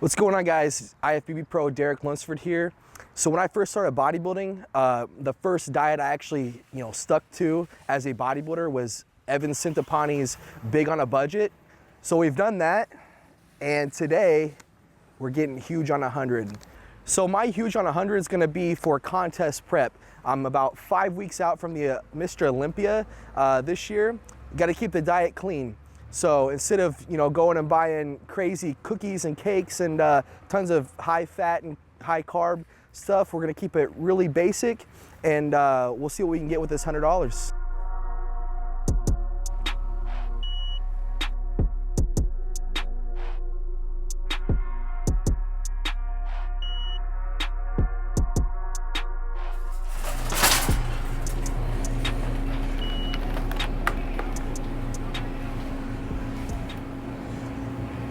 What's going on, guys? IFBB Pro Derek Lunsford here. So when I first started bodybuilding, the first diet I actually stuck to as a bodybuilder was Evan Centopani's Big on a Budget. So we've done that, and today we're getting huge on 100. So my huge on 100 is going to be for contest prep. I'm about 5 weeks out from the Mr. Olympia this year. Got to keep the diet clean. So instead of going and buying crazy cookies and cakes and tons of high fat and high carb stuff, we're gonna keep it really basic, and we'll see what we can get with this $100.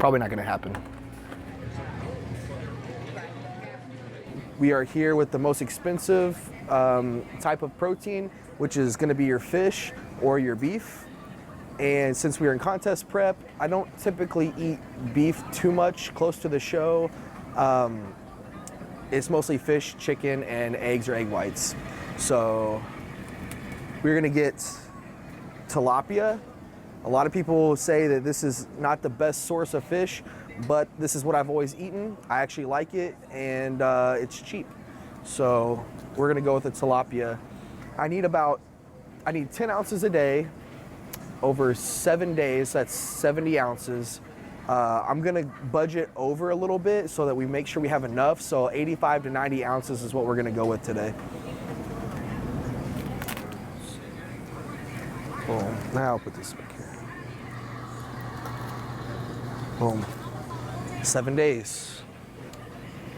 Probably not gonna happen. We are here with the most expensive type of protein, which is gonna be your fish or your beef. And since we are in contest prep, I don't typically eat beef too much close to the show. It's mostly fish, chicken, and eggs or egg whites. So we're gonna get tilapia. A lot of people say that this is not the best source of fish, but this is what I've always eaten. I actually like it, and it's cheap. So we're gonna go with the tilapia. I need 10 ounces a day over 7 days. That's 70 ounces. I'm gonna budget over a little bit so that we make sure we have enough. So 85 to 90 ounces is what we're gonna go with today. Boom. Now I'll put this back here. Boom. 7 days.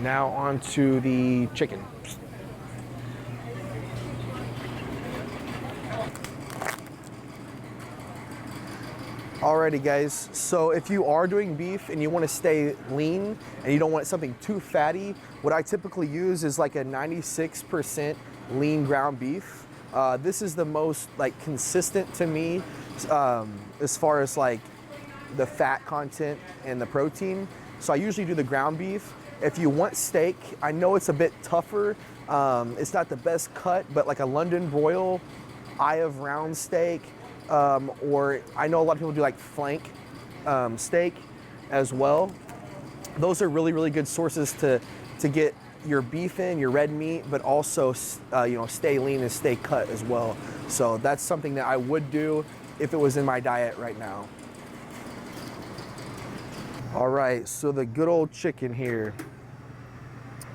Now on to the chicken. Alrighty, guys, so if you are doing beef and you want to stay lean and you don't want something too fatty, what I typically use is like a 96% lean ground beef. This is the most consistent to me as far as the fat content and the protein. So I usually do the ground beef. If you want steak, I know it's a bit tougher. It's not the best cut, but like a London broil, eye of round steak, or I know a lot of people do flank steak as well. Those are really, really good sources to get your beef in, your red meat, but also stay lean and stay cut as well. So that's something that I would do if it was in my diet right now. All right, so the good old chicken here.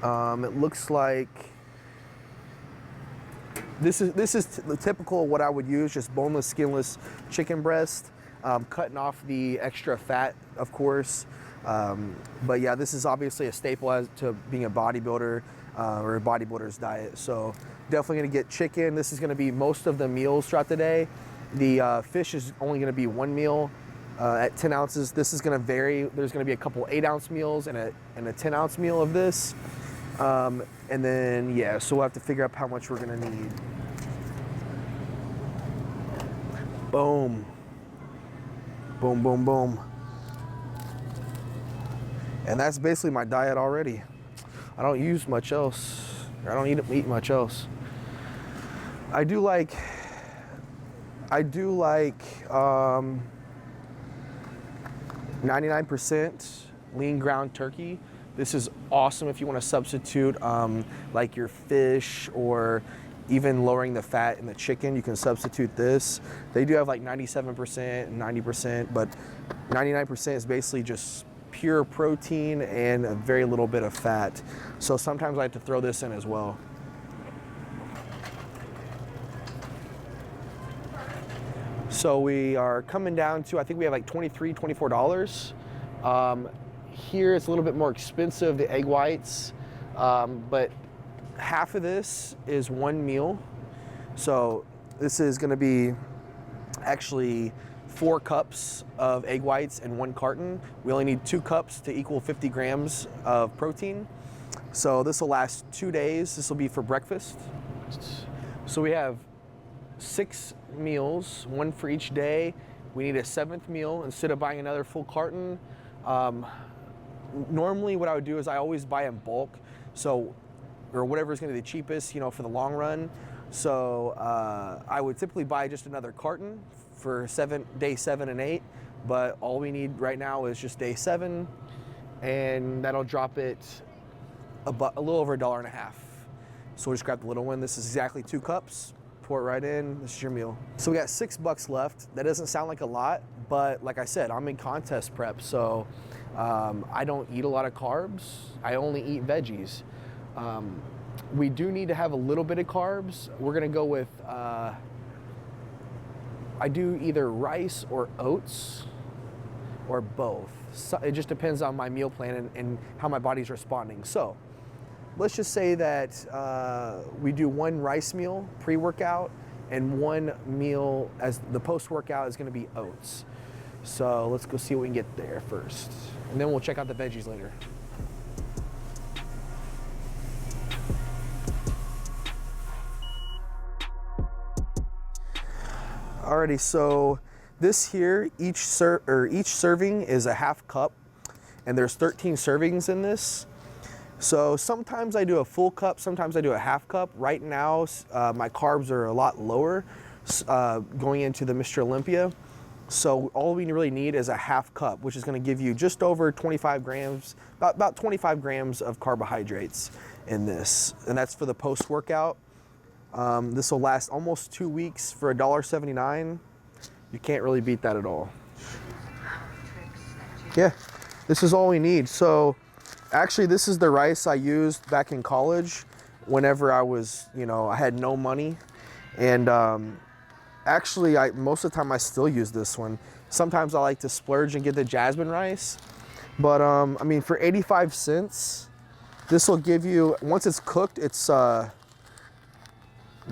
It looks like this is the typical what I would use, just boneless, skinless chicken breast, cutting off the extra fat, of course. But yeah, this is obviously a staple as to being a bodybuilder or a bodybuilder's diet. So definitely gonna get chicken. This is gonna be most of the meals throughout the day. The fish is only gonna be one meal. At 10 ounces, this is gonna vary. There's gonna be a couple 8-ounce meals and a 10-ounce meal of this. And then, yeah, so we'll have to figure out how much we're gonna need. Boom. Boom, boom, boom. And that's basically my diet already. I don't use much else. I don't eat much else. I do like 99% lean ground turkey. This is awesome if you want to substitute like your fish, or even lowering the fat in the chicken, you can substitute this. They do have 97% and 90%, but 99% is basically just pure protein and a very little bit of fat. So sometimes I have to throw this in as well. So we are coming down to, I think we have $23, $24. Here it's a little bit more expensive, the egg whites, but half of this is one meal. So this is gonna be actually 4 cups of egg whites in 1 carton. We only need 2 cups to equal 50 grams of protein. So this will last 2 days. This will be for breakfast. So we have 6 meals, 1 for each day. We need a 7th meal. Instead of buying another full carton, normally what I would do is I always buy in bulk, so, or whatever is going to be the cheapest, you know, for the long run. So I would typically buy just another carton for day 7 and 8, but all we need right now is just day 7, and that'll drop it a little over $1.50. So we'll just grab the little one. This is exactly 2 cups. Pour it right in. This is your meal. So we got $6 left. That doesn't sound like a lot, but like I said, I'm in contest prep, so I don't eat a lot of carbs. I only eat veggies. We do need to have a little bit of carbs. We're gonna go with, I do either rice or oats or both. So it just depends on my meal plan and how my body's responding. So let's just say that we do 1 rice meal pre-workout and 1 meal as the post-workout is gonna be oats. So let's go see what we can get there first. And then we'll check out the veggies later. Alrighty, so this here, each serving is a half cup, and there's 13 servings in this. So sometimes I do a full cup, sometimes I do a half cup. Right now, my carbs are a lot lower going into the Mr. Olympia. So all we really need is a half cup, which is gonna give you just over 25 grams, about 25 grams of carbohydrates in this. And that's for the post-workout. This will last almost 2 weeks for $1.79. You can't really beat that at all. Yeah, this is all we need. So actually, this is the rice I used back in college whenever I was, you know, I had no money. And actually, most of the time I still use this one. Sometimes I like to splurge and get the jasmine rice. But I mean, for 85 cents, this will give you, once it's cooked, it's, the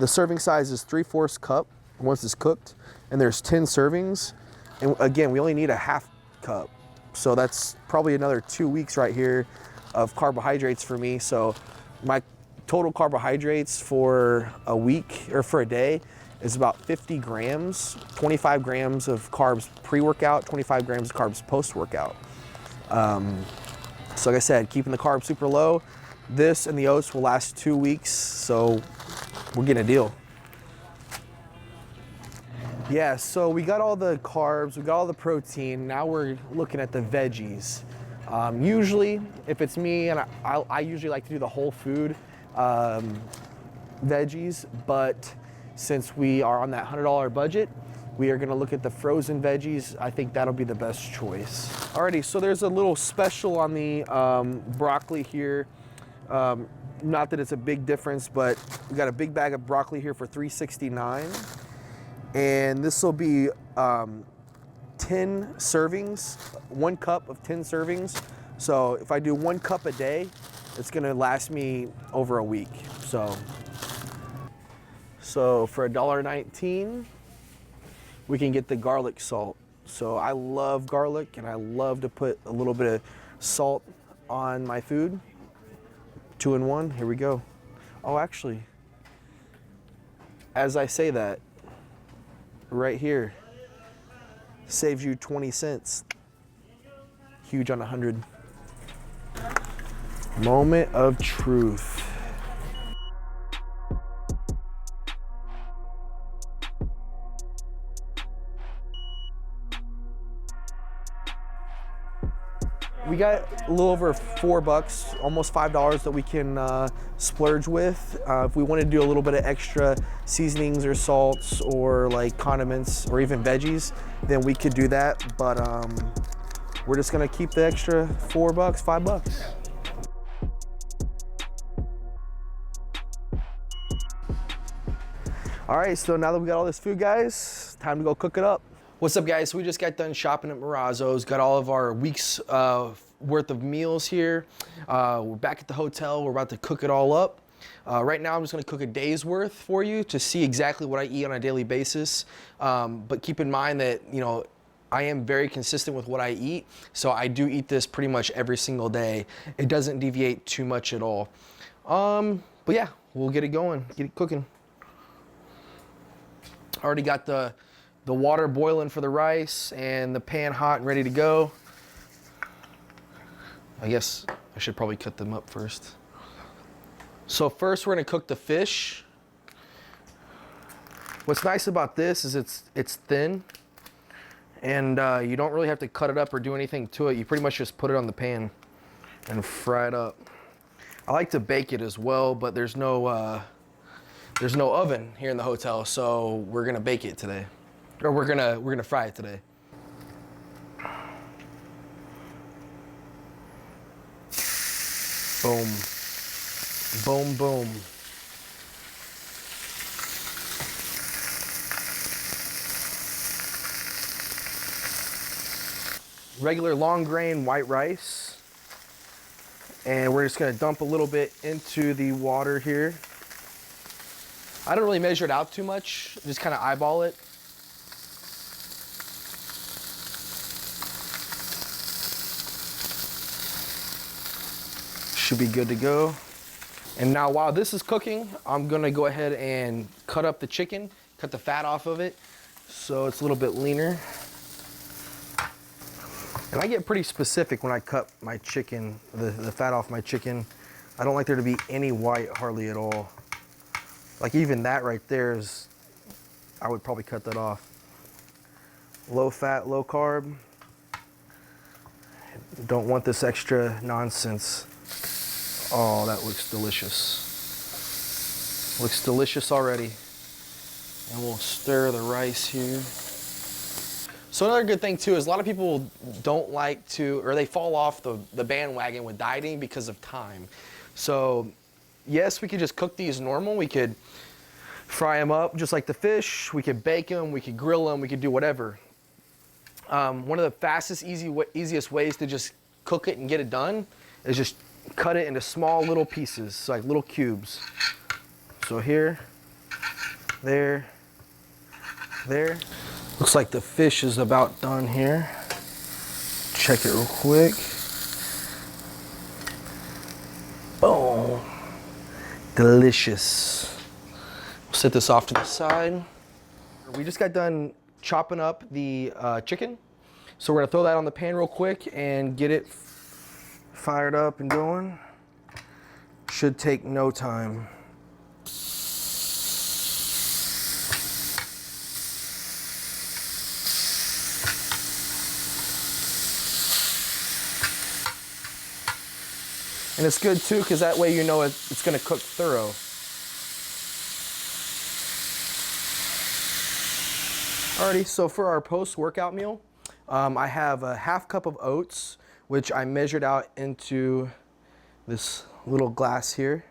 serving size is 3/4 cup once it's cooked, and there's 10 servings. And again, we only need a half cup. So that's probably another 2 weeks right here of carbohydrates for me. So my total carbohydrates for a week or for a day is about 50 grams, 25 grams of carbs pre-workout, 25 grams of carbs post-workout. So like I said, keeping the carbs super low. This and the oats will last 2 weeks, so we're getting a deal. Yeah, so we got all the carbs, we got all the protein. Now we're looking at the veggies. Usually, if it's me, and I usually like to do the whole food veggies, but since we are on that $100 budget, we are gonna look at the frozen veggies. I think that'll be the best choice. Alrighty, so there's a little special on the broccoli here. Not that it's a big difference, but we got a big bag of broccoli here for $3.69. And this will be 10 servings, 1 cup of 10 servings. So if I do 1 cup a day, it's gonna last me over a week. So for $1.19, we can get the garlic salt. So I love garlic, and I love to put a little bit of salt on my food. 2 in 1, here we go. Oh, actually, as I say that, right here, saves you 20 cents. Huge on 100. Moment of truth. We got a little over $4, almost $5 that we can splurge with. If we want to do a little bit of extra seasonings or salts or like condiments or even veggies, then we could do that. But we're just gonna keep the extra $4, $5. All right, so now that we got all this food, guys, time to go cook it up. What's up, guys? So we just got done shopping at Marazzo's, got all of our week's worth of meals here. We're back at the hotel. We're about to cook it all up. Right now, I'm just gonna cook a day's worth for you to see exactly what I eat on a daily basis. But keep in mind that, you know, I am very consistent with what I eat. So I do eat this pretty much every single day. It doesn't deviate too much at all. But yeah, we'll get it going, get it cooking. Already got the water boiling for the rice and the pan hot and ready to go. I guess I should probably cut them up first. So first we're gonna cook the fish. What's nice about this is it's thin, and you don't really have to cut it up or do anything to it. You pretty much just put it on the pan and fry it up. I like to bake it as well, but there's no oven here in the hotel, so we're gonna bake it today, or we're gonna fry it today. Boom, boom, boom. Regular long grain white rice. And we're just gonna dump a little bit into the water here. I don't really measure it out too much, just kind of eyeball it. Should be good to go. And now while this is cooking, I'm gonna go ahead and cut up the chicken, cut the fat off of it, so it's a little bit leaner. And I get pretty specific when I cut my chicken, the fat off my chicken. I don't like there to be any white hardly at all. Like even that right there is, I would probably cut that off. Low fat, low carb. Don't want this extra nonsense. Oh, that looks delicious. Looks delicious already. And we'll stir the rice here. So another good thing too is a lot of people don't like to, or they fall off the bandwagon with dieting because of time. So yes, we could just cook these normal. We could fry them up just like the fish. We could bake them, we could grill them, we could do whatever. One of the fastest, easiest ways to just cook it and get it done is just cut it into small little pieces, like little cubes. So here, there, there. Looks like the fish is about done here. Check it real quick. Boom. Delicious. We'll set this off to the side. We just got done chopping up the chicken. So we're gonna throw that on the pan real quick and get it fired up and going. Should take no time. And it's good too, because that way you know it's gonna cook thorough. Alrighty, so for our post-workout meal, I have a half cup of oats, which I measured out into this little glass here.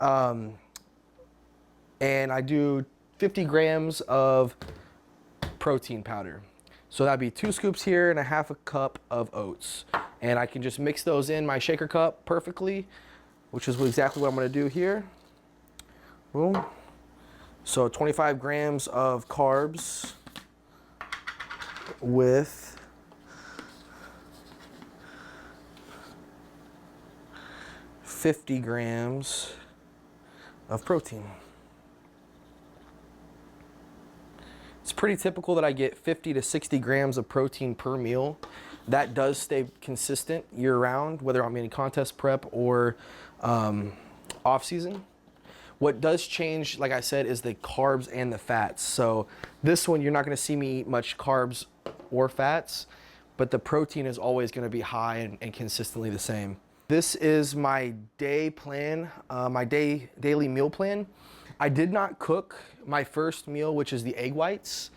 And I do 50 grams of protein powder. So that'd be 2 scoops here and a half a cup of oats. And I can just mix those in my shaker cup perfectly, which is exactly what I'm gonna do here. Boom. So 25 grams of carbs with 50 grams of protein. It's pretty typical that I get 50 to 60 grams of protein per meal. That does stay consistent year-round, whether I'm in contest prep or off-season. What does change, like I said, is the carbs and the fats. So this one, you're not gonna see me eat much carbs or fats, but the protein is always gonna be high and consistently the same. This is my day plan, my daily meal plan. I did not cook my first meal, which is the egg whites.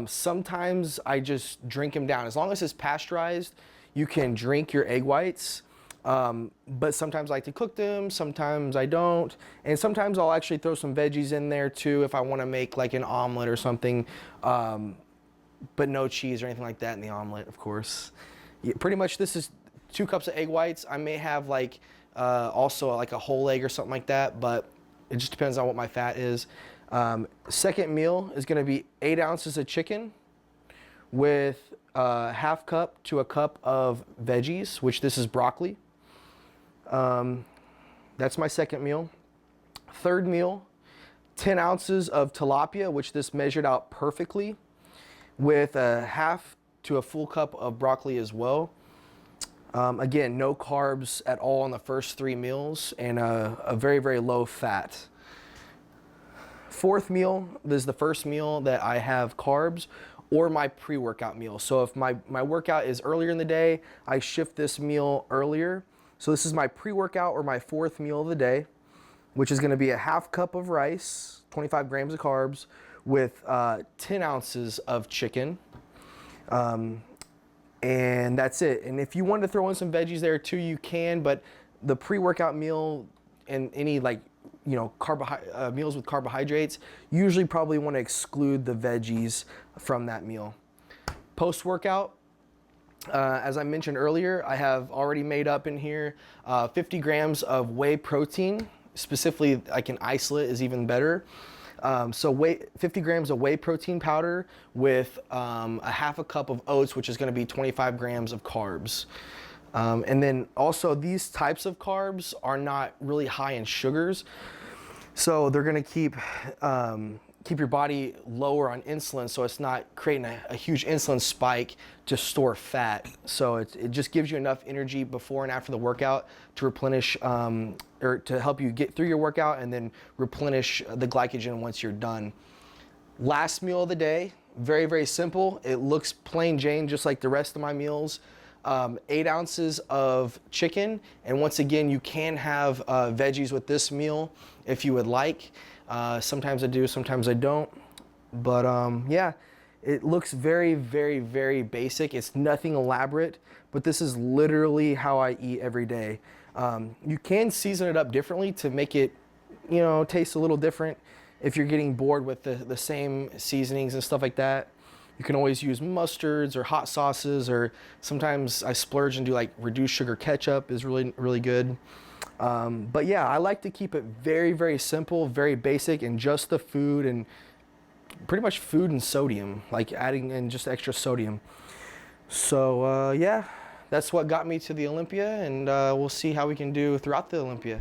Sometimes I just drink them down. As long as it's pasteurized, you can drink your egg whites. But sometimes I like to cook them, sometimes I don't. And sometimes I'll actually throw some veggies in there too if I wanna make like an omelet or something. But no cheese or anything like that in the omelet, of course. Yeah, pretty much this is 2 cups of egg whites. I may have like also like a whole egg or something like that, but it just depends on what my fat is. Second meal is gonna be 8 ounces of chicken with half cup to a cup of veggies, which this is broccoli. That's my second meal. Third meal, 10 ounces of tilapia, which this measured out perfectly, with a half to a full cup of broccoli as well. Again, no carbs at all on the first 3 meals, and a very, very low fat. Fourth meal, this is the first meal that I have carbs, or my pre-workout meal. So if my workout is earlier in the day, I shift this meal earlier. So this is my pre-workout or my fourth meal of the day, which is gonna be a half cup of rice, 25 grams of carbs, with 10 ounces of chicken. And that's it. And if you wanted to throw in some veggies there too, you can, but the pre-workout meal and any meals with carbohydrates, usually probably want to exclude the veggies from that meal. Post-workout, as I mentioned earlier, I have already made up in here 50 grams of whey protein. Specifically, like an isolate is even better. So 50 grams of whey protein powder with a half a cup of oats, which is going to be 25 grams of carbs. And then also these types of carbs are not really high in sugars, so they're going to keep your body lower on insulin, so it's not creating a huge insulin spike to store fat. So it just gives you enough energy before and after the workout to replenish or to help you get through your workout and then replenish the glycogen once you're done. Last meal of the day, very, very simple. It looks plain Jane, just like the rest of my meals. 8 ounces of chicken, and once again, you can have veggies with this meal if you would like. Sometimes I do, sometimes I don't, but yeah, it looks very, very, very basic. It's nothing elaborate, but this is literally how I eat every day. You can season it up differently to make it, taste a little different if you're getting bored with the same seasonings and stuff like that. You can always use mustards or hot sauces, or sometimes I splurge and do like reduced sugar ketchup is really, really good. But yeah, I like to keep it very, very simple, very basic, and just the food and pretty much food and sodium, like adding in just extra sodium. So yeah, that's what got me to the Olympia, and we'll see how we can do throughout the Olympia.